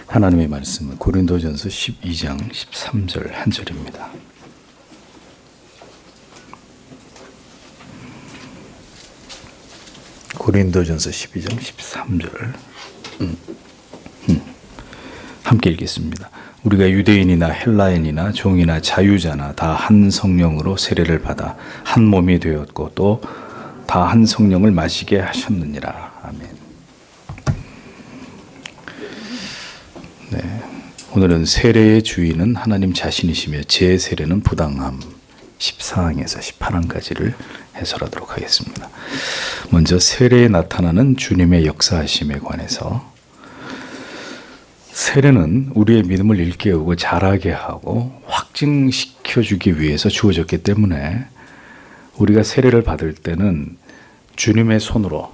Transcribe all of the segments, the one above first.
하나님의 말씀은 고린도전서 12장 13절 한 절입니다. 고린도전서 12장 13절 함께 읽겠습니다. 우리가 유대인이나 헬라인이나 종이나 자유자나 다 한 성령으로 세례를 받아 한 몸이 되었고 또 다 한 성령을 마시게 하셨느니라. 아멘. 네, 오늘은 세례의 주인은 하나님 자신이시며 제 세례는 부당함 14항에서 18항까지를 해설하도록 하겠습니다. 먼저 세례에 나타나는 주님의 역사하심에 관해서, 세례는 우리의 믿음을 일깨우고 자라게 하고 확증시켜주기 위해서 주어졌기 때문에 우리가 세례를 받을 때는 주님의 손으로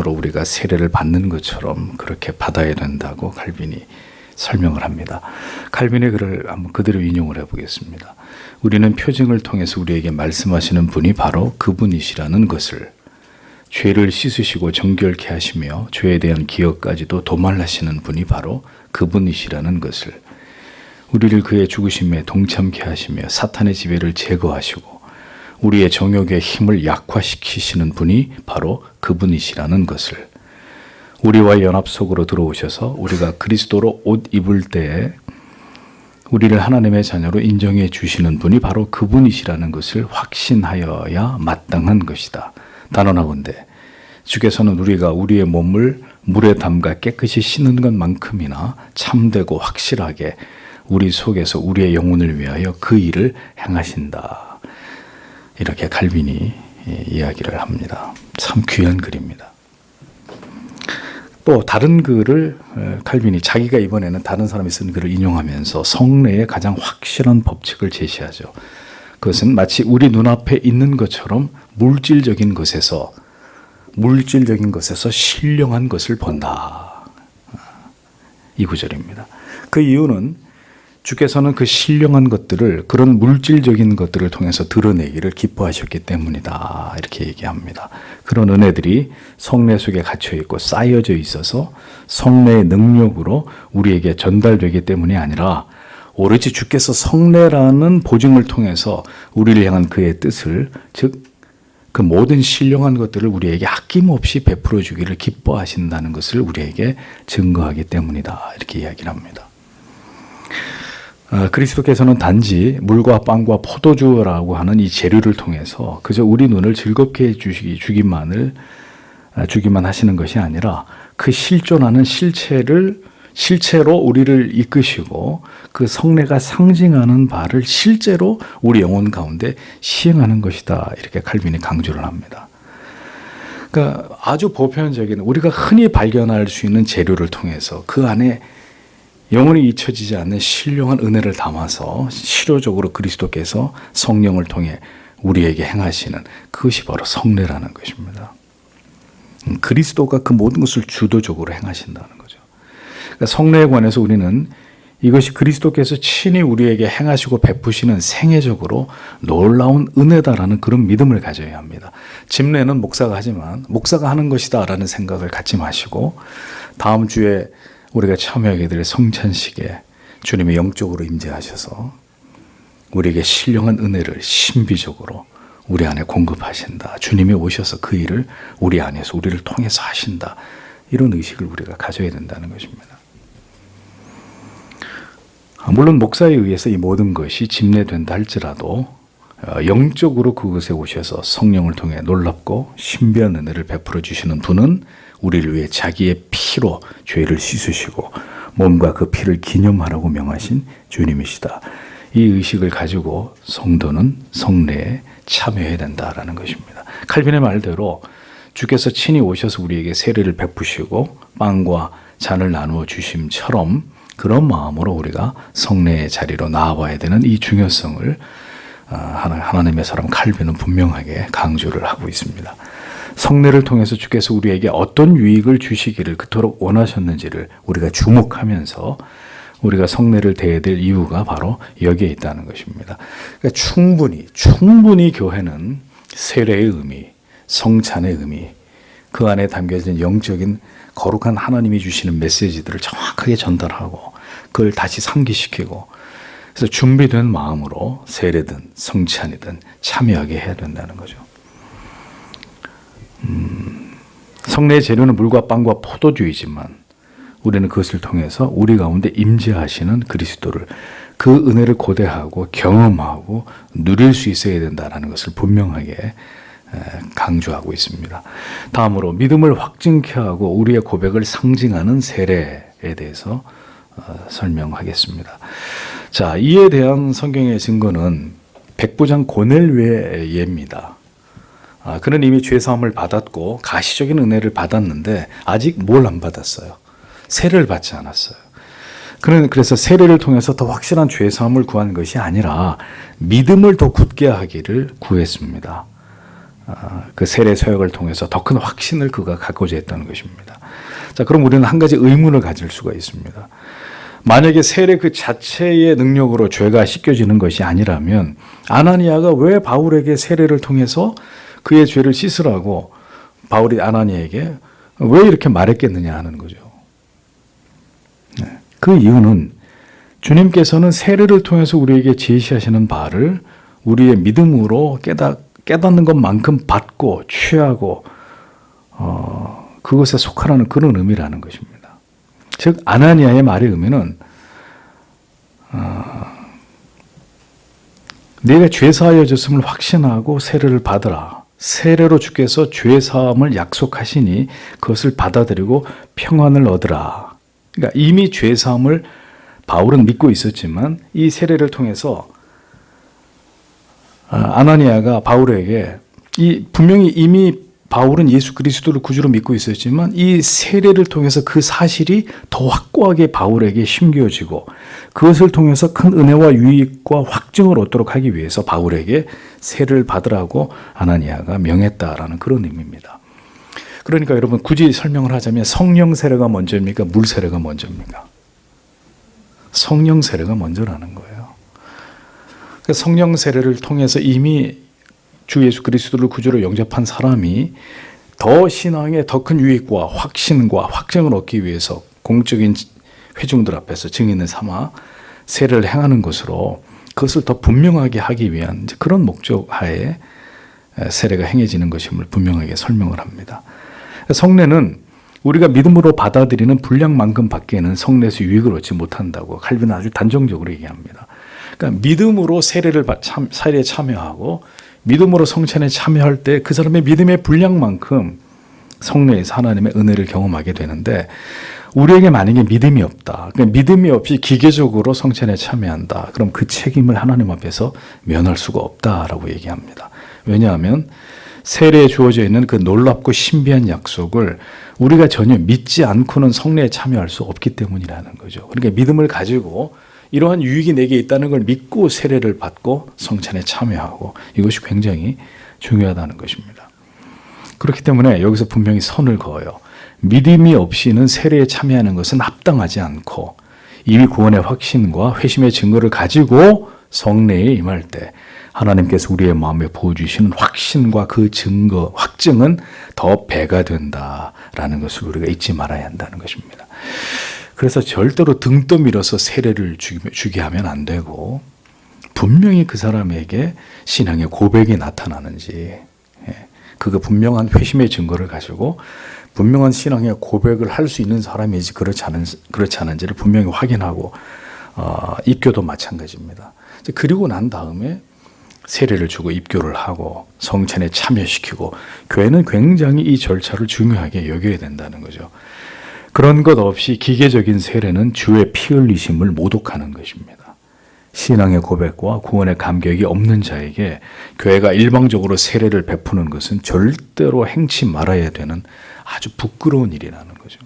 우리가 세례를 받는 것처럼 그렇게 받아야 된다고 칼빈이 설명을 합니다. 칼빈의 글을 한번 그대로 인용을 해보겠습니다. 우리는 표징을 통해서 우리에게 말씀하시는 분이 바로 그분이시라는 것을, 죄를 씻으시고 정결케 하시며 죄에 대한 기억까지도 도말하시는 분이 바로 그분이시라는 것을, 우리를 그의 죽으심에 동참케 하시며 사탄의 지배를 제거하시고 우리의 정욕의 힘을 약화시키시는 분이 바로 그분이시라는 것을, 우리와 연합 속으로 들어오셔서 우리가 그리스도로 옷 입을 때에 우리를 하나님의 자녀로 인정해 주시는 분이 바로 그분이시라는 것을 확신하여야 마땅한 것이다. 단언하건대 주께서는 우리가 우리의 몸을 물에 담가 깨끗이 씻는 것만큼이나 참되고 확실하게 우리 속에서 우리의 영혼을 위하여 그 일을 행하신다. 이렇게 칼빈이 이야기를 합니다. 참 귀한 글입니다. 또 다른 글을 칼빈이 자기가 이번에는 다른 사람이 쓴 글을 인용하면서 성례의 가장 확실한 법칙을 제시하죠. 그것은 마치 우리 눈앞에 있는 것처럼 물질적인 것에서 신령한 것을 본다. 이 구절입니다. 그 이유는 주께서는 그 신령한 것들을, 그런 물질적인 것들을 통해서 드러내기를 기뻐하셨기 때문이다. 이렇게 얘기합니다. 그런 은혜들이 성례 속에 갇혀 있고 쌓여져 있어서 성례의 능력으로 우리에게 전달되기 때문이 아니라 오로지 주께서 성례라는 보증을 통해서 우리를 향한 그의 뜻을, 즉 그 모든 신령한 것들을 우리에게 아낌없이 베풀어 주기를 기뻐하신다는 것을 우리에게 증거하기 때문이다. 이렇게 이야기를 합니다. 그리스도께서는 단지 물과 빵과 포도주라고 하는 이 재료를 통해서 그저 우리 눈을 즐겁게 주기만 하시는 것이 아니라 그 실존하는 실체로 우리를 이끄시고 그 성례가 상징하는 바를 실제로 우리 영혼 가운데 시행하는 것이다. 이렇게 칼빈이 강조를 합니다. 그러니까 아주 보편적인, 우리가 흔히 발견할 수 있는 재료를 통해서 그 안에 영원히 잊혀지지 않는 신령한 은혜를 담아서 실효적으로 그리스도께서 성령을 통해 우리에게 행하시는, 그것이 바로 성례라는 것입니다. 그리스도가 그 모든 것을 주도적으로 행하신다는 거죠. 그러니까 성례에 관해서 우리는 이것이 그리스도께서 친히 우리에게 행하시고 베푸시는 생애적으로 놀라운 은혜다라는 그런 믿음을 가져야 합니다. 집례는 목사가 하지만 목사가 하는 것이다 라는 생각을 갖지 마시고, 다음 주에 우리가 참여하게 될 성찬식에 주님이 영적으로 임재하셔서 우리에게 신령한 은혜를 신비적으로 우리 안에 공급하신다. 주님이 오셔서 그 일을 우리 안에서 우리를 통해서 하신다. 이런 의식을 우리가 가져야 된다는 것입니다. 물론 목사에 의해서 이 모든 것이 집례된다 할지라도 영적으로 그곳에 오셔서 성령을 통해 놀랍고 신비한 은혜를 베풀어 주시는 분은 우리를 위해 자기의 피로 죄를 씻으시고 몸과 그 피를 기념하라고 명하신 주님이시다. 이 의식을 가지고 성도는 성례에 참여해야 된다라는 것입니다. 칼빈의 말대로 주께서 친히 오셔서 우리에게 세례를 베푸시고 빵과 잔을 나누어 주심처럼 그런 마음으로 우리가 성례의 자리로 나와야 되는 이 중요성을 하나님의 사람 칼빈은 분명하게 강조를 하고 있습니다. 성례를 통해서 주께서 우리에게 어떤 유익을 주시기를 그토록 원하셨는지를 우리가 주목하면서 우리가 성례를 대해야 될 이유가 바로 여기에 있다는 것입니다. 그러니까 충분히 교회는 세례의 의미, 성찬의 의미, 그 안에 담겨진 영적인 거룩한 하나님이 주시는 메시지들을 정확하게 전달하고 그걸 다시 상기시키고 그래서 준비된 마음으로 세례든 성찬이든 참여하게 해야 된다는 거죠. 성례의 재료는 물과 빵과 포도주이지만 우리는 그것을 통해서 우리 가운데 임재하시는 그리스도를 그 은혜를 고대하고 경험하고 누릴 수 있어야 된다는 것을 분명하게 강조하고 있습니다. 다음으로 믿음을 확증케 하고 우리의 고백을 상징하는 세례에 대해서 설명하겠습니다. 자, 이에 대한 성경의 증거는 백부장 고넬료의 예입니다. 그는 이미 죄사함을 받았고 가시적인 은혜를 받았는데 아직 뭘 안 받았어요? 세례를 받지 않았어요. 그래서 세례를 통해서 더 확실한 죄사함을 구한 것이 아니라 믿음을 더 굳게 하기를 구했습니다. 그 세례 서약을 통해서 더 큰 확신을 그가 갖고자 했다는 것입니다. 자, 그럼 우리는 한 가지 의문을 가질 수가 있습니다. 만약에 세례 그 자체의 능력으로 죄가 씻겨지는 것이 아니라면 아나니아가 왜 바울에게 세례를 통해서 그의 죄를 씻으라고 바울이 아나니아에게 왜 이렇게 말했겠느냐 하는 거죠. 그 이유는 주님께서는 세례를 통해서 우리에게 제시하시는 바를 우리의 믿음으로 깨닫는 것만큼 받고 취하고 그것에 속하라는 그런 의미라는 것입니다. 즉 아나니아의 말의 의미는 네가 죄사하여졌음을 확신하고 세례를 받으라. 세례로 주께서 죄사함을 약속하시니 그것을 받아들이고 평안을 얻으라. 그러니까 이미 죄사함을 바울은 믿고 있었지만 이 세례를 통해서 아나니아가 바울에게 분명히 이미 바울은 예수 그리스도를 구주로 믿고 있었지만 이 세례를 통해서 그 사실이 더 확고하게 바울에게 심겨지고 그것을 통해서 큰 은혜와 유익과 확증을 얻도록 하기 위해서 바울에게 세례를 받으라고 아나니아가 명했다라는 그런 의미입니다. 그러니까 여러분 굳이 설명을 하자면 성령 세례가 먼저입니까? 물 세례가 먼저입니까? 성령 세례가 먼저라는 거예요. 성령 세례를 통해서 이미 주 예수 그리스도를 구주로 영접한 사람이 더 신앙에 더 큰 유익과 확신과 확증을 얻기 위해서 공적인 회중들 앞에서 증인을 삼아 세례를 행하는 것으로 그것을 더 분명하게 하기 위한 그런 목적 하에 세례가 행해지는 것임을 분명하게 설명을 합니다. 성례는 우리가 믿음으로 받아들이는 분량만큼 밖에는 성례에서 유익을 얻지 못한다고 칼빈은 아주 단정적으로 얘기합니다. 그러니까 믿음으로 세례에 참여하고 믿음으로 성찬에 참여할 때 그 사람의 믿음의 분량만큼 성례에서 하나님의 은혜를 경험하게 되는데 우리에게 만약에 믿음이 없다. 그러니까 믿음이 없이 기계적으로 성찬에 참여한다. 그럼 그 책임을 하나님 앞에서 면할 수가 없다라고 얘기합니다. 왜냐하면 세례에 주어져 있는 그 놀랍고 신비한 약속을 우리가 전혀 믿지 않고는 성례에 참여할 수 없기 때문이라는 거죠. 그러니까 믿음을 가지고 이러한 유익이 내게 있다는 걸 믿고 세례를 받고 성찬에 참여하고 이것이 굉장히 중요하다는 것입니다. 그렇기 때문에 여기서 분명히 선을 그어요. 믿음이 없이는 세례에 참여하는 것은 합당하지 않고 이미 구원의 확신과 회심의 증거를 가지고 성례에 임할 때 하나님께서 우리의 마음에 부어주시는 확신과 그 증거, 확증은 더 배가 된다라는 것을 우리가 잊지 말아야 한다는 것입니다. 그래서 절대로 등 떠밀어서 세례를 주게 하면 안 되고 분명히 그 사람에게 신앙의 고백이 나타나는지 그가 분명한 회심의 증거를 가지고 분명한 신앙의 고백을 할 수 있는 사람인지 그렇지 않은지를 분명히 확인하고 입교도 마찬가지입니다. 그리고 난 다음에 세례를 주고 입교를 하고 성찬에 참여시키고 교회는 굉장히 이 절차를 중요하게 여겨야 된다는 거죠. 그런 것 없이 기계적인 세례는 주의 피 흘리심을 모독하는 것입니다. 신앙의 고백과 구원의 감격이 없는 자에게 교회가 일방적으로 세례를 베푸는 것은 절대로 행치 말아야 되는 아주 부끄러운 일이라는 거죠.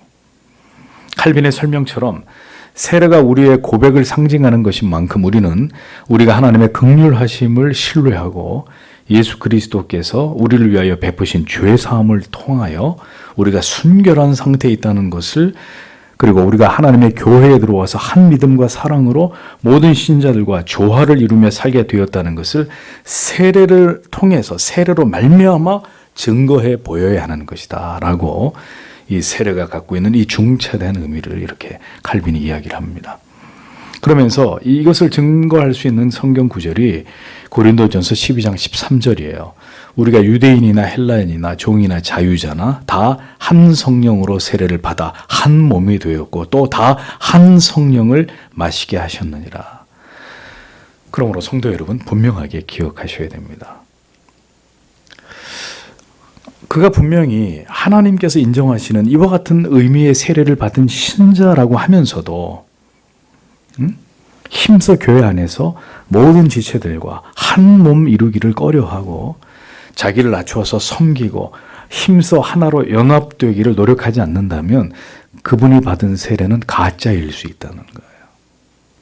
칼빈의 설명처럼 세례가 우리의 고백을 상징하는 것인 만큼 우리는 우리가 하나님의 긍휼하심을 신뢰하고 예수 그리스도께서 우리를 위하여 베푸신 죄 사함을 통하여 우리가 순결한 상태에 있다는 것을 그리고 우리가 하나님의 교회에 들어와서 한 믿음과 사랑으로 모든 신자들과 조화를 이루며 살게 되었다는 것을 세례를 통해서 세례로 말미암아 증거해 보여야 하는 것이다 라고 이 세례가 갖고 있는 이 중차대한 의미를 이렇게 칼빈이 이야기를 합니다. 그러면서 이것을 증거할 수 있는 성경 구절이 고린도전서 12장 13절이에요. 우리가 유대인이나 헬라인이나 종이나 자유자나 다 한 성령으로 세례를 받아 한 몸이 되었고 또 다 한 성령을 마시게 하셨느니라. 그러므로 성도 여러분, 분명하게 기억하셔야 됩니다. 그가 분명히 하나님께서 인정하시는 이와 같은 의미의 세례를 받은 신자라고 하면서도 힘써 교회 안에서 모든 지체들과 한 몸 이루기를 꺼려하고 자기를 낮추어서 섬기고 힘써 하나로 연합되기를 노력하지 않는다면 그분이 받은 세례는 가짜일 수 있다는 거예요.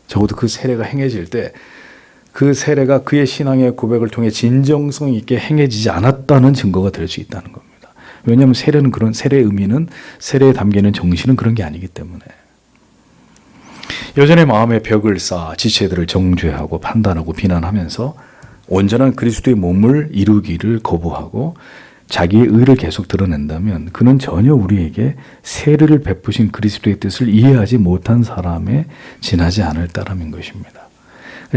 적어도 그 세례가 행해질 때 그 세례가 그의 신앙의 고백을 통해 진정성 있게 행해지지 않았다는 증거가 될 수 있다는 겁니다. 왜냐하면 세례는 그런 세례의 의미는 세례에 담기는 정신은 그런 게 아니기 때문에 여전히 마음의 벽을 쌓아 지체들을 정죄하고 판단하고 비난하면서 온전한 그리스도의 몸을 이루기를 거부하고 자기의 의를 계속 드러낸다면 그는 전혀 우리에게 세례를 베푸신 그리스도의 뜻을 이해하지 못한 사람에 지나지 않을 따름인 것입니다.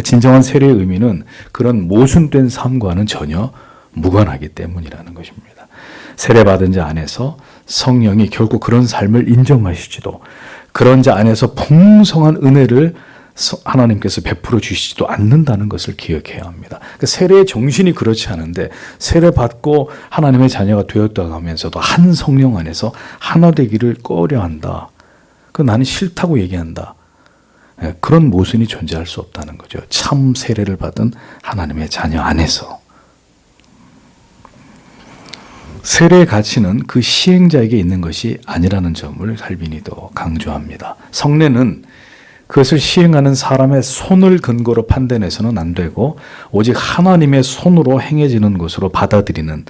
진정한 세례의 의미는 그런 모순된 삶과는 전혀 무관하기 때문이라는 것입니다. 세례받은 자 안에서 성령이 결코 그런 삶을 인정하시지도 그런 자 안에서 풍성한 은혜를 하나님께서 베풀어 주시지도 않는다는 것을 기억해야 합니다. 세례의 정신이 그렇지 않은데 세례받고 하나님의 자녀가 되었다고 하면서도 한 성령 안에서 하나 되기를 꺼려한다. 나는 싫다고 얘기한다. 그런 모순이 존재할 수 없다는 거죠. 참 세례를 받은 하나님의 자녀 안에서. 세례의 가치는 그 시행자에게 있는 것이 아니라는 점을 칼빈이도 강조합니다. 성례는 그것을 시행하는 사람의 손을 근거로 판단해서는 안 되고 오직 하나님의 손으로 행해지는 것으로 받아들이는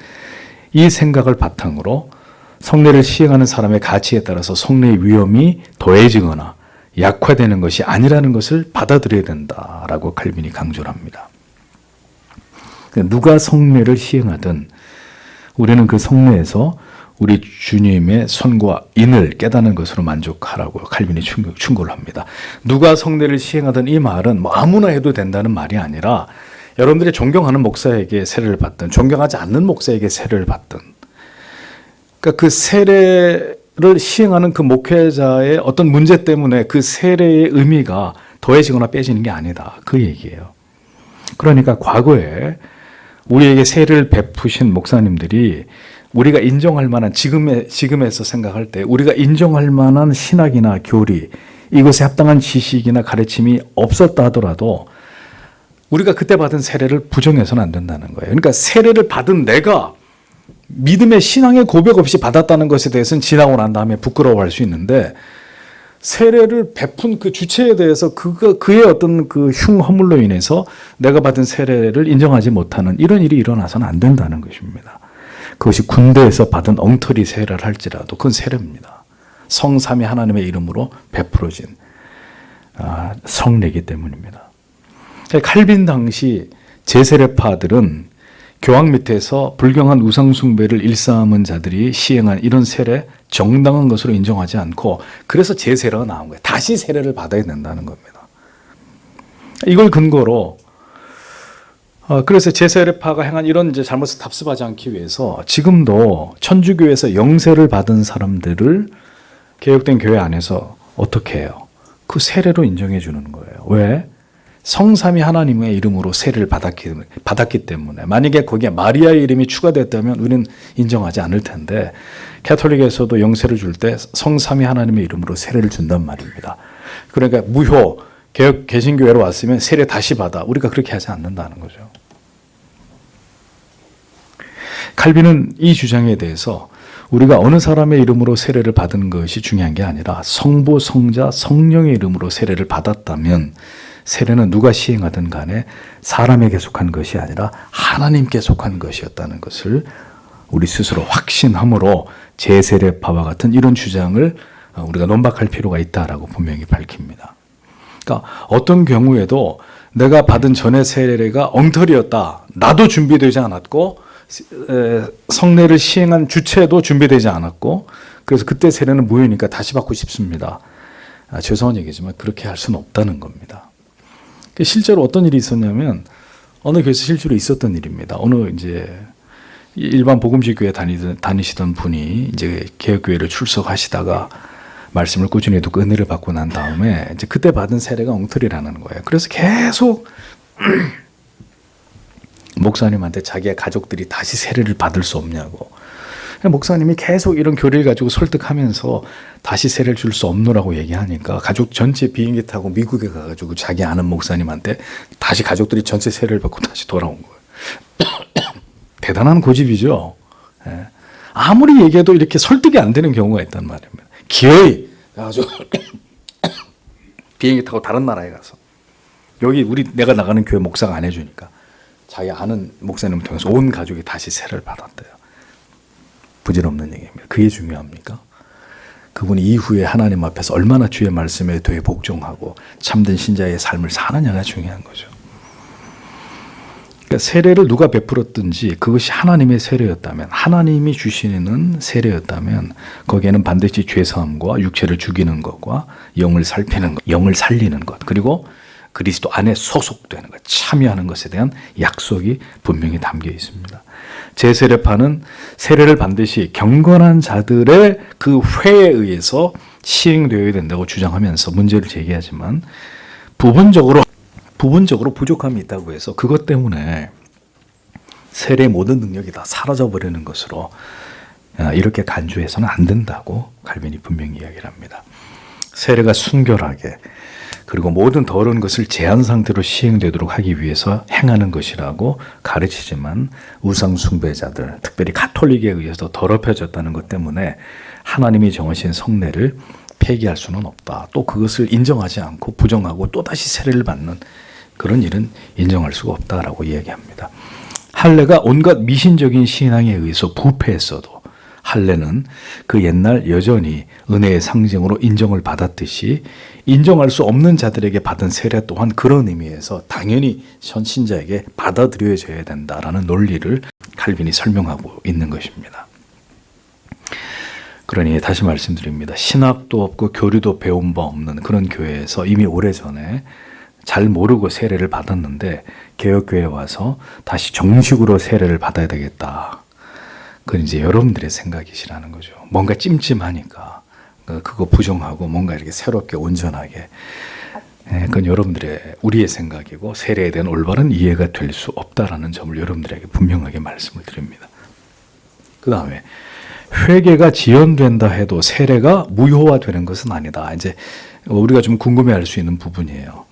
이 생각을 바탕으로 성례를 시행하는 사람의 가치에 따라서 성례의 위험이 더해지거나 약화되는 것이 아니라는 것을 받아들여야 된다라고 칼빈이 강조를 합니다. 누가 성례를 시행하든 우리는 그 성례에서 우리 주님의 손과 인을 깨닫는 것으로 만족하라고 칼빈이 충고를 합니다. 누가 성례를 시행하든 이 말은 뭐 아무나 해도 된다는 말이 아니라 여러분들이 존경하는 목사에게 세례를 받든 존경하지 않는 목사에게 세례를 받든 그러니까 그 세례를 시행하는 그 목회자의 어떤 문제 때문에 그 세례의 의미가 더해지거나 빼지는 게 아니다. 그 얘기예요. 그러니까 과거에 우리에게 세례를 베푸신 목사님들이 우리가 인정할 만한 지금에서 생각할 때 우리가 인정할 만한 신학이나 교리 이것에 합당한 지식이나 가르침이 없었다 하더라도 우리가 그때 받은 세례를 부정해서는 안 된다는 거예요. 그러니까 세례를 받은 내가 믿음의 신앙의 고백 없이 받았다는 것에 대해서는 지나고 난 다음에 부끄러워할 수 있는데 세례를 베푼 그 주체에 대해서 그의 어떤 그 흉허물로 인해서 내가 받은 세례를 인정하지 못하는 이런 일이 일어나서는 안 된다는 것입니다. 그것이 군대에서 받은 엉터리 세례를 할지라도 그건 세례입니다. 성삼위 하나님의 이름으로 베풀어진 성례이기 때문입니다. 칼빈 당시 제세례파들은 교황 밑에서 불경한 우상숭배를 일삼은 자들이 시행한 이런 세례 정당한 것으로 인정하지 않고 그래서 제세례가 나온 거예요. 다시 세례를 받아야 된다는 겁니다. 이걸 근거로 그래서 제세례파가 행한 이런 이제 잘못을 답습하지 않기 위해서 지금도 천주교에서 영세를 받은 사람들을 개혁된 교회 안에서 어떻게 해요? 그 세례로 인정해 주는 거예요. 왜? 성삼위 하나님의 이름으로 세례를 받았기 때문에 만약에 거기에 마리아의 이름이 추가됐다면 우리는 인정하지 않을 텐데 가톨릭에서도 영세를 줄 때 성삼위 하나님의 이름으로 세례를 준단 말입니다. 그러니까 무효 개신교회로 왔으면 세례 다시 받아. 우리가 그렇게 하지 않는다는 거죠. 칼빈은 이 주장에 대해서 우리가 어느 사람의 이름으로 세례를 받은 것이 중요한 게 아니라 성부, 성자, 성령의 이름으로 세례를 받았다면 세례는 누가 시행하든 간에 사람에게 속한 것이 아니라 하나님께 속한 것이었다는 것을 우리 스스로 확신함으로 제세례파와 같은 이런 주장을 우리가 논박할 필요가 있다라고 분명히 밝힙니다. 그러니까 어떤 경우에도 내가 받은 전의 세례가 엉터리였다. 나도 준비되지 않았고 성례를 시행한 주체도 준비되지 않았고 그래서 그때 세례는 무효니까 다시 받고 싶습니다. 죄송한 얘기지만 그렇게 할 수는 없다는 겁니다. 실제로 어떤 일이 있었냐면 어느 교회에서 실제로 있었던 일입니다. 어느 이제 일반 복음식 교회 다니시던 분이 이제 개혁교회를 출석하시다가 말씀을 꾸준히 듣고 은혜를 받고 난 다음에 이제 그때 받은 세례가 엉터리라는 거예요. 그래서 계속 목사님한테 자기의 가족들이 다시 세례를 받을 수 없냐고. 목사님이 계속 이런 교리를 가지고 설득하면서 다시 세례를 줄 수 없노라고 얘기하니까 가족 전체 비행기 타고 미국에 가가지고 자기 아는 목사님한테 다시 가족들이 전체 세례를 받고 다시 돌아온 거예요. 대단한 고집이죠. 예. 아무리 얘기해도 이렇게 설득이 안 되는 경우가 있단 말입니다. 기어이 가가지고 비행기 타고 다른 나라에 가서 여기 내가 나가는 교회 목사가 안 해주니까 자기 아는 목사님을 통해서 온 가족이 다시 세례를 받았대요. 부질없는 얘기입니다. 그게 중요합니까? 그분이 이후에 하나님 앞에서 얼마나 주의 말씀에 되게 복종하고 참된 신자의 삶을 사느냐가 중요한 거죠. 그러니까 세례를 누가 베풀었든지 그것이 하나님의 세례였다면, 하나님이 주시는 세례였다면 거기에는 반드시 죄사함과 육체를 죽이는 것과 영을 살피는 것, 영을 살리는 것, 그리고 그리스도 안에 소속되는 것, 참여하는 것에 대한 약속이 분명히 담겨 있습니다. 제세례파는 세례를 반드시 경건한 자들의 그 회에 의해서 시행되어야 된다고 주장하면서 문제를 제기하지만 부분적으로 부족함이 있다고 해서 그것 때문에 세례의 모든 능력이 다 사라져버리는 것으로 이렇게 간주해서는 안 된다고 칼빈이 분명히 이야기를 합니다. 세례가 순결하게 그리고 모든 더러운 것을 제한 상태로 시행되도록 하기 위해서 행하는 것이라고 가르치지만 우상 숭배자들, 특별히 가톨릭에 의해서 더럽혀졌다는 것 때문에 하나님이 정하신 성례를 폐기할 수는 없다. 또 그것을 인정하지 않고 부정하고 또다시 세례를 받는 그런 일은 인정할 수가 없다라고 이야기합니다. 할례가 온갖 미신적인 신앙에 의해서 부패했어도 할례는 그 옛날 여전히 은혜의 상징으로 인정을 받았듯이 인정할 수 없는 자들에게 받은 세례 또한 그런 의미에서 당연히 신자에게 받아들여져야 된다라는 논리를 칼빈이 설명하고 있는 것입니다. 그러니 다시 말씀드립니다. 신학도 없고 교리도 배운 바 없는 그런 교회에서 이미 오래전에 잘 모르고 세례를 받았는데 개혁교회에 와서 다시 정식으로 세례를 받아야 되겠다. 그건 이제 여러분들의 생각이시라는 거죠. 뭔가 찜찜하니까 그거 부정하고 뭔가 이렇게 새롭게 온전하게. 그건 우리의 생각이고 세례에 대한 올바른 이해가 될 수 없다라는 점을 여러분들에게 분명하게 말씀을 드립니다. 그 다음에 회개가 지연된다 해도 세례가 무효화되는 것은 아니다. 이제 우리가 좀 궁금해할 수 있는 부분이에요.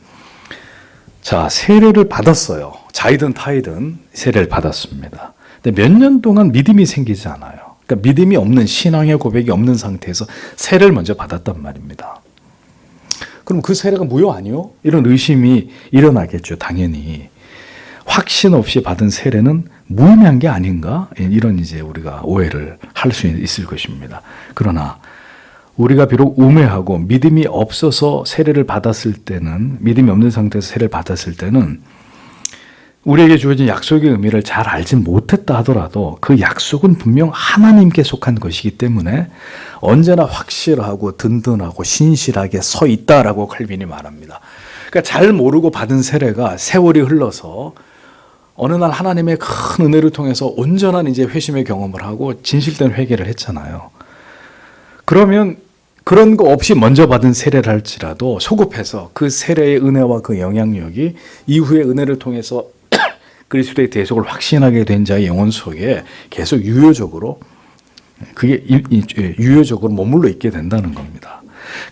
자, 세례를 받았어요. 자이든 타이든 세례를 받았습니다. 근데 몇 년 동안 믿음이 생기지 않아요. 그러니까 믿음이 없는 신앙의 고백이 없는 상태에서 세례를 먼저 받았단 말입니다. 그럼 그 세례가 무효 아니요? 이런 의심이 일어나겠죠, 당연히. 확신 없이 받은 세례는 무의미한 게 아닌가? 이런 이제 우리가 오해를 할 수 있을 것입니다. 그러나 우리가 비록 우매하고 믿음이 없어서 세례를 받았을 때는, 믿음이 없는 상태에서 세례를 받았을 때는 우리에게 주어진 약속의 의미를 잘 알지 못했다 하더라도 그 약속은 분명 하나님께 속한 것이기 때문에 언제나 확실하고 든든하고 신실하게 서 있다라고 칼빈이 말합니다. 그러니까 잘 모르고 받은 세례가 세월이 흘러서 어느 날 하나님의 큰 은혜를 통해서 온전한 이제 회심의 경험을 하고 진실된 회개를 했잖아요. 그러면 그런 거 없이 먼저 받은 세례를 할지라도 소급해서 그 세례의 은혜와 그 영향력이 이후의 은혜를 통해서 그리스도의 대속을 확신하게 된 자의 영혼 속에 계속 유효적으로 머물러 있게 된다는 겁니다.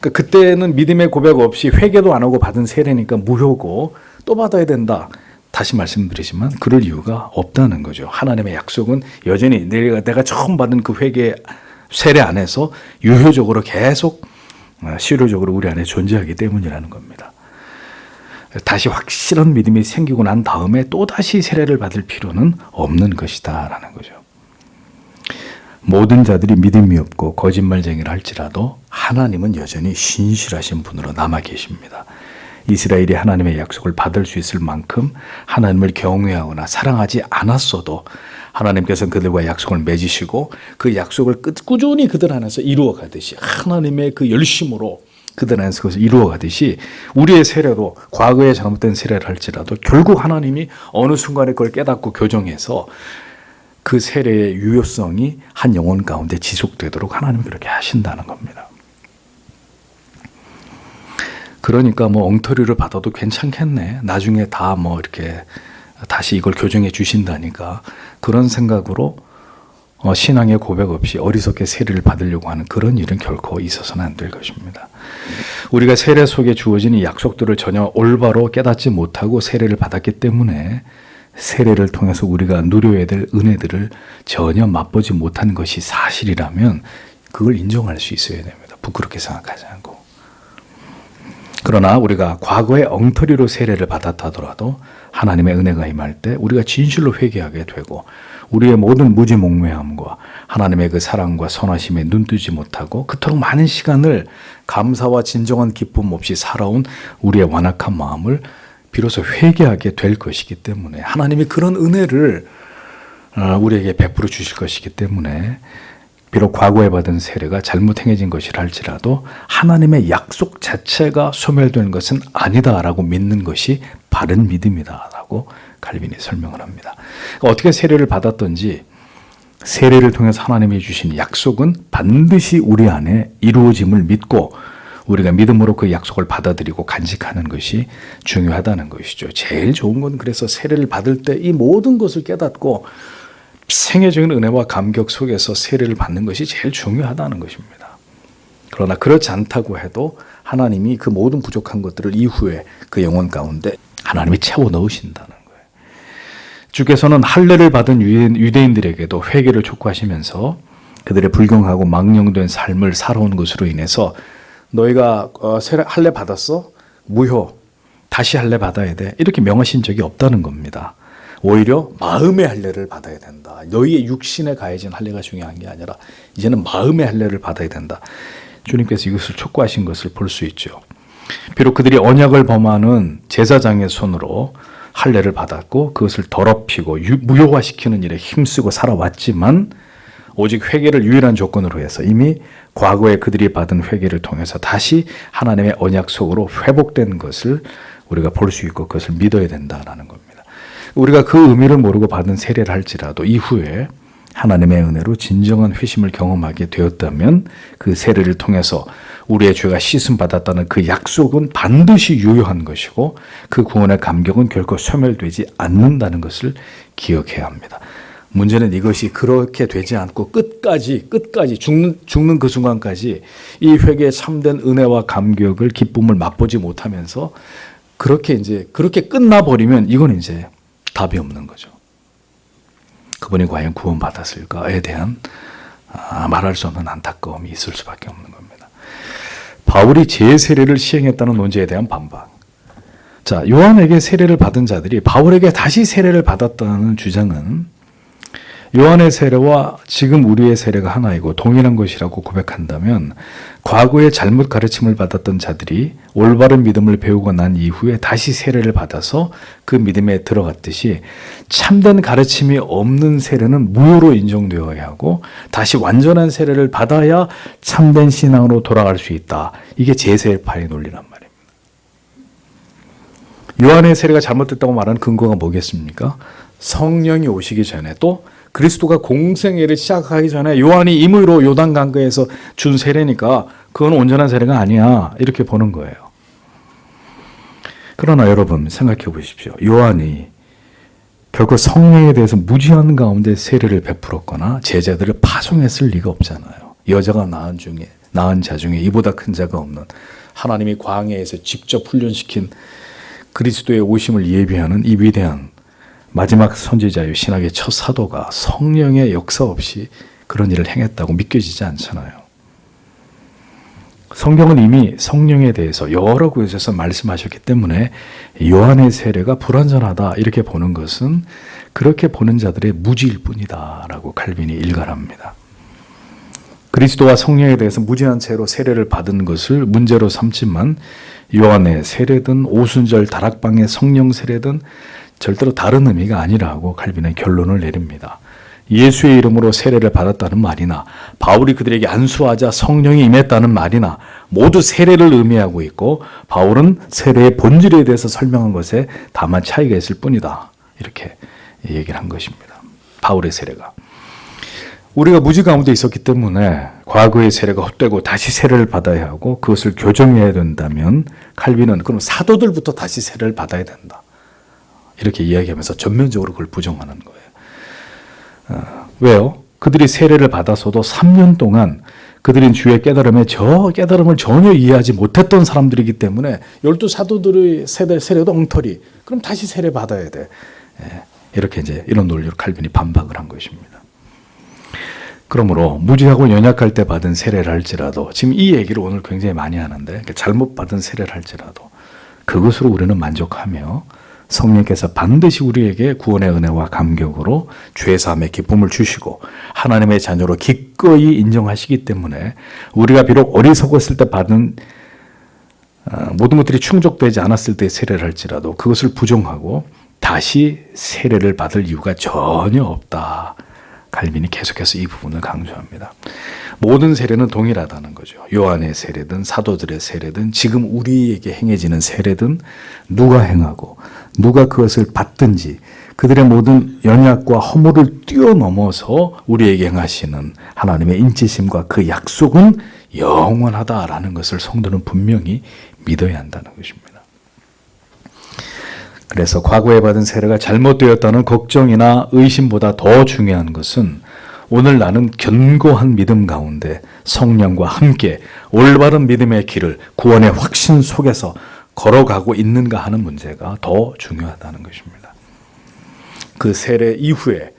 그러니까 그때는 믿음의 고백 없이 회개도 안 하고 받은 세례니까 무효고 또 받아야 된다. 다시 말씀드리지만 그럴 이유가 없다는 거죠. 하나님의 약속은 여전히 내가 처음 받은 그 회개 세례 안에서 유효적으로 계속 실효적으로 우리 안에 존재하기 때문이라는 겁니다. 다시 확실한 믿음이 생기고 난 다음에 또다시 세례를 받을 필요는 없는 것이다 라는 거죠. 모든 자들이 믿음이 없고 거짓말쟁이를 할지라도 하나님은 여전히 신실하신 분으로 남아 계십니다. 이스라엘이 하나님의 약속을 받을 수 있을 만큼 하나님을 경외하거나 사랑하지 않았어도 하나님께서는 그들과 약속을 맺으시고 그 약속을 꾸준히 그들 안에서 이루어가듯이 하나님의 그 열심으로 그들 안에서 그것을 이루어가듯이 우리의 세례도 과거에 잘못된 세례를 할지라도 결국 하나님이 어느 순간에 그걸 깨닫고 교정해서 그 세례의 유효성이 한 영혼 가운데 지속되도록 하나님이 그렇게 하신다는 겁니다. 그러니까 뭐 엉터리를 받아도 괜찮겠네. 나중에 다 뭐 이렇게 다시 이걸 교정해 주신다니까 그런 생각으로 신앙의 고백 없이 어리석게 세례를 받으려고 하는 그런 일은 결코 있어서는 안 될 것입니다. 우리가 세례 속에 주어진 이 약속들을 전혀 올바로 깨닫지 못하고 세례를 받았기 때문에 세례를 통해서 우리가 누려야 될 은혜들을 전혀 맛보지 못한 것이 사실이라면 그걸 인정할 수 있어야 됩니다. 부끄럽게 생각하지 않고. 그러나 우리가 과거에 엉터리로 세례를 받았다 하더라도 하나님의 은혜가 임할 때 우리가 진실로 회개하게 되고 우리의 모든 무지몽매함과 하나님의 그 사랑과 선하심에 눈뜨지 못하고 그토록 많은 시간을 감사와 진정한 기쁨 없이 살아온 우리의 완악한 마음을 비로소 회개하게 될 것이기 때문에 하나님이 그런 은혜를 우리에게 베풀어 주실 것이기 때문에 비록 과거에 받은 세례가 잘못 행해진 것이라 할지라도 하나님의 약속 자체가 소멸되는 것은 아니다라고 믿는 것이 바른 믿음이다라고 칼빈이 설명을 합니다. 어떻게 세례를 받았든지 세례를 통해서 하나님이 주신 약속은 반드시 우리 안에 이루어짐을 믿고 우리가 믿음으로 그 약속을 받아들이고 간직하는 것이 중요하다는 것이죠. 제일 좋은 건 그래서 세례를 받을 때 이 모든 것을 깨닫고 생애적인 은혜와 감격 속에서 세례를 받는 것이 제일 중요하다는 것입니다. 그러나 그렇지 않다고 해도 하나님이 그 모든 부족한 것들을 이후에 그 영혼 가운데 하나님이 채워 넣으신다는 거예요. 주께서는 할례를 받은 유대인들에게도 회개를 촉구하시면서 그들의 불경하고 망령된 삶을 살아온 것으로 인해서 너희가 할례 받았어? 무효. 다시 할례 받아야 돼. 이렇게 명하신 적이 없다는 겁니다. 오히려 마음의 할례를 받아야 된다. 너희의 육신에 가해진 할례가 중요한 게 아니라 이제는 마음의 할례를 받아야 된다. 주님께서 이것을 촉구하신 것을 볼 수 있죠. 비록 그들이 언약을 범하는 제사장의 손으로 할례를 받았고 그것을 더럽히고 무효화시키는 일에 힘쓰고 살아왔지만 오직 회개를 유일한 조건으로 해서 이미 과거에 그들이 받은 회개를 통해서 다시 하나님의 언약 속으로 회복된 것을 우리가 볼 수 있고 그것을 믿어야 된다는 겁니다. 우리가 그 의미를 모르고 받은 세례를 할지라도 이후에 하나님의 은혜로 진정한 회심을 경험하게 되었다면 그 세례를 통해서 우리의 죄가 씻음받았다는 그 약속은 반드시 유효한 것이고 그 구원의 감격은 결코 소멸되지 않는다는 것을 기억해야 합니다. 문제는 이것이 그렇게 되지 않고 끝까지 죽는 그 순간까지 이 회개의 참된 은혜와 감격을 기쁨을 맛보지 못하면서 그렇게 끝나버리면 이건 이제 답이 없는 거죠. 그분이 과연 구원받았을까에 대한 말할 수 없는 안타까움이 있을 수밖에 없는 겁니다. 바울이 재세례를 시행했다는 논지에 대한 반박. 자, 요한에게 세례를 받은 자들이 바울에게 다시 세례를 받았다는 주장은 요한의 세례와 지금 우리의 세례가 하나이고 동일한 것이라고 고백한다면 과거에 잘못 가르침을 받았던 자들이 올바른 믿음을 배우고 난 이후에 다시 세례를 받아서 그 믿음에 들어갔듯이 참된 가르침이 없는 세례는 무효로 인정되어야 하고 다시 완전한 세례를 받아야 참된 신앙으로 돌아갈 수 있다. 이게 제세파의 논리란 말입니다. 요한의 세례가 잘못됐다고 말하는 근거가 뭐겠습니까? 성령이 오시기 전에 또 그리스도가 공생애를 시작하기 전에 요한이 임의로 요단강가에서 준 세례니까 그건 온전한 세례가 아니야. 이렇게 보는 거예요. 그러나 여러분 생각해 보십시오. 요한이 결코 성령에 대해서 무지한 가운데 세례를 베풀었거나 제자들을 파송했을 리가 없잖아요. 여자가 낳은 자 중에 이보다 큰 자가 없는 하나님이 광야에서 직접 훈련시킨 그리스도의 오심을 예비하는 이 위대한 마지막 선지자요 신학의 첫 사도가 성령의 역사 없이 그런 일을 행했다고 믿겨지지 않잖아요. 성경은 이미 성령에 대해서 여러 곳에서 말씀하셨기 때문에 요한의 세례가 불완전하다 이렇게 보는 것은 그렇게 보는 자들의 무지일 뿐이다 라고 칼빈이 일갈합니다. 그리스도와 성령에 대해서 무지한 채로 세례를 받은 것을 문제로 삼지만 요한의 세례든 오순절 다락방의 성령 세례든 절대로 다른 의미가 아니라고 칼빈은 결론을 내립니다. 예수의 이름으로 세례를 받았다는 말이나 바울이 그들에게 안수하자 성령이 임했다는 말이나 모두 세례를 의미하고 있고 바울은 세례의 본질에 대해서 설명한 것에 다만 차이가 있을 뿐이다. 이렇게 얘기를 한 것입니다. 바울의 세례가. 우리가 무지 가운데 있었기 때문에 과거의 세례가 헛되고 다시 세례를 받아야 하고 그것을 교정해야 된다면 칼빈은 그럼 사도들부터 다시 세례를 받아야 된다. 이렇게 이야기하면서 전면적으로 그걸 부정하는 거예요. 왜요? 그들이 세례를 받아서도 3년 동안 그들인 주의 깨달음을 전혀 이해하지 못했던 사람들이기 때문에 12사도들의 세례도 엉터리. 그럼 다시 세례 받아야 돼. 이렇게 이제 이런 논리로 칼빈이 반박을 한 것입니다. 그러므로 무지하고 연약할 때 받은 세례를 할지라도 지금 이 얘기를 오늘 굉장히 많이 하는데 잘못 받은 세례를 할지라도 그것으로 우리는 만족하며 성령께서 반드시 우리에게 구원의 은혜와 감격으로 죄사함의 기쁨을 주시고 하나님의 자녀로 기꺼이 인정하시기 때문에 우리가 비록 어리석었을 때 받은 모든 것들이 충족되지 않았을 때 세례를 할지라도 그것을 부정하고 다시 세례를 받을 이유가 전혀 없다. 칼빈이 계속해서 이 부분을 강조합니다. 모든 세례는 동일하다는 거죠. 요한의 세례든 사도들의 세례든 지금 우리에게 행해지는 세례든 누가 행하고 누가 그것을 받든지 그들의 모든 연약과 허물을 뛰어넘어서 우리에게 행하시는 하나님의 인치심과 그 약속은 영원하다라는 것을 성도는 분명히 믿어야 한다는 것입니다. 그래서 과거에 받은 세례가 잘못되었다는 걱정이나 의심보다 더 중요한 것은 오늘 나는 견고한 믿음 가운데 성령과 함께 올바른 믿음의 길을 구원의 확신 속에서 걸어가고 있는가 하는 문제가 더 중요하다는 것입니다. 그 세례 이후에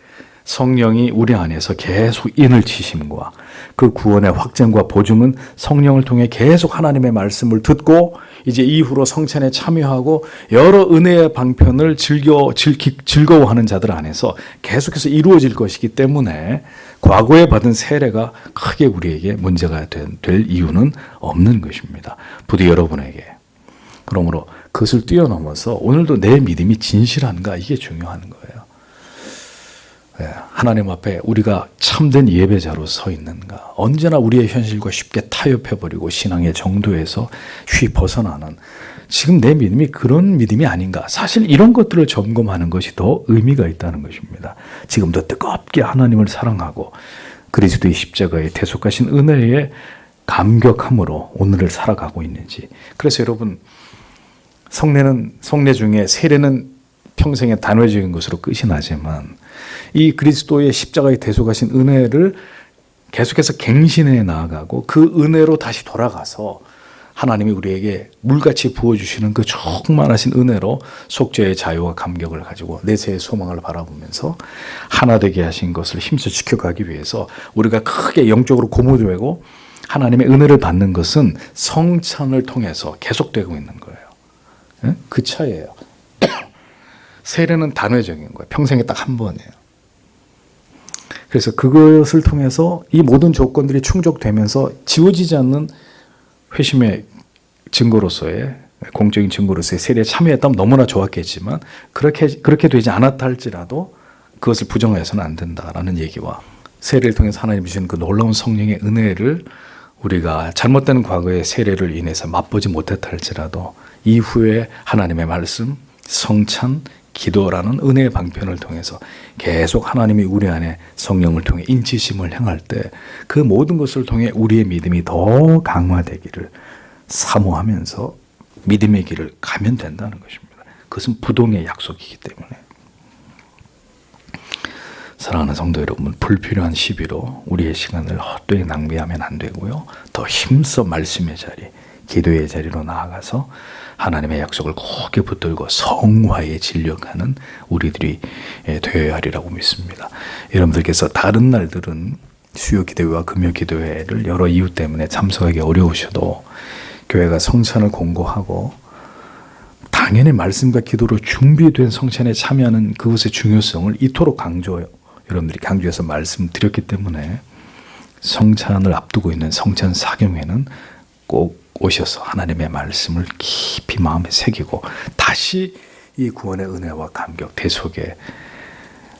성령이 우리 안에서 계속 인을 치심과 그 구원의 확증과 보증은 성령을 통해 계속 하나님의 말씀을 듣고 이제 이후로 성찬에 참여하고 여러 은혜의 방편을 즐거워하는 자들 안에서 계속해서 이루어질 것이기 때문에 과거에 받은 세례가 크게 우리에게 문제가 될 이유는 없는 것입니다. 부디 여러분에게. 그러므로 그것을 뛰어넘어서 오늘도 내 믿음이 진실한가 이게 중요한 거예요. 하나님 앞에 우리가 참된 예배자로 서 있는가. 언제나 우리의 현실과 쉽게 타협해버리고 신앙의 정도에서 쉬 벗어나는 지금 내 믿음이 그런 믿음이 아닌가. 사실 이런 것들을 점검하는 것이 더 의미가 있다는 것입니다. 지금도 뜨겁게 하나님을 사랑하고 그리스도의 십자가에 대속하신 은혜에 감격함으로 오늘을 살아가고 있는지. 그래서 여러분 성례 중에 세례는 평생의 단회적인 것으로 끝이 나지만 이 그리스도의 십자가에 대속하신 은혜를 계속해서 갱신해 나아가고 그 은혜로 다시 돌아가서 하나님이 우리에게 물같이 부어주시는 그 충만하신 은혜로 속죄의 자유와 감격을 가지고 내세의 소망을 바라보면서 하나 되게 하신 것을 힘써 지켜가기 위해서 우리가 크게 영적으로 고무되고 하나님의 은혜를 받는 것은 성찬을 통해서 계속되고 있는 거예요. 그 차이예요. 세례는 단회적인 거예요. 평생에 딱 한 번이에요. 그래서 그것을 통해서 이 모든 조건들이 충족되면서 지워지지 않는 회심의 증거로서의 공적인 증거로서의 세례에 참여했다면 너무나 좋았겠지만 그렇게 되지 않았다 할지라도 그것을 부정해서는 안 된다라는 얘기와 세례를 통해서 하나님 주시는 그 놀라운 성령의 은혜를 우리가 잘못된 과거의 세례를 인해서 맛보지 못했다 할지라도 이후에 하나님의 말씀, 성찬, 기도라는 은혜의 방편을 통해서 계속 하나님이 우리 안에 성령을 통해 인치심을 행할 때 그 모든 것을 통해 우리의 믿음이 더 강화되기를 사모하면서 믿음의 길을 가면 된다는 것입니다. 그것은 부동의 약속이기 때문에. 사랑하는 성도 여러분, 불필요한 시비로 우리의 시간을 헛되이 낭비하면 안 되고요. 더 힘써 말씀의 자리, 기도의 자리로 나아가서 하나님의 약속을 굳게 붙들고 성화에 진력하는 우리들이 되어야 하리라고 믿습니다. 여러분들께서 다른 날들은 수요 기도회와 금요 기도회를 여러 이유 때문에 참석하기 어려우셔도 교회가 성찬을 공고하고 당연히 말씀과 기도로 준비된 성찬에 참여하는 그것의 중요성을 이토록 여러분들이 강조해서 말씀드렸기 때문에 성찬을 앞두고 있는 성찬 사경회는 꼭 오셔서 하나님의 말씀을 깊이 마음에 새기고 다시 이 구원의 은혜와 감격, 대속의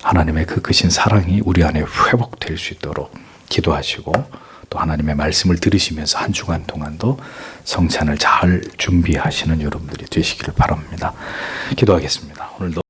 하나님의 그 크신 사랑이 우리 안에 회복될 수 있도록 기도하시고, 또 하나님의 말씀을 들으시면서 한 주간 동안도 성찬을 잘 준비하시는 여러분들이 되시기를 바랍니다. 기도하겠습니다. 오늘도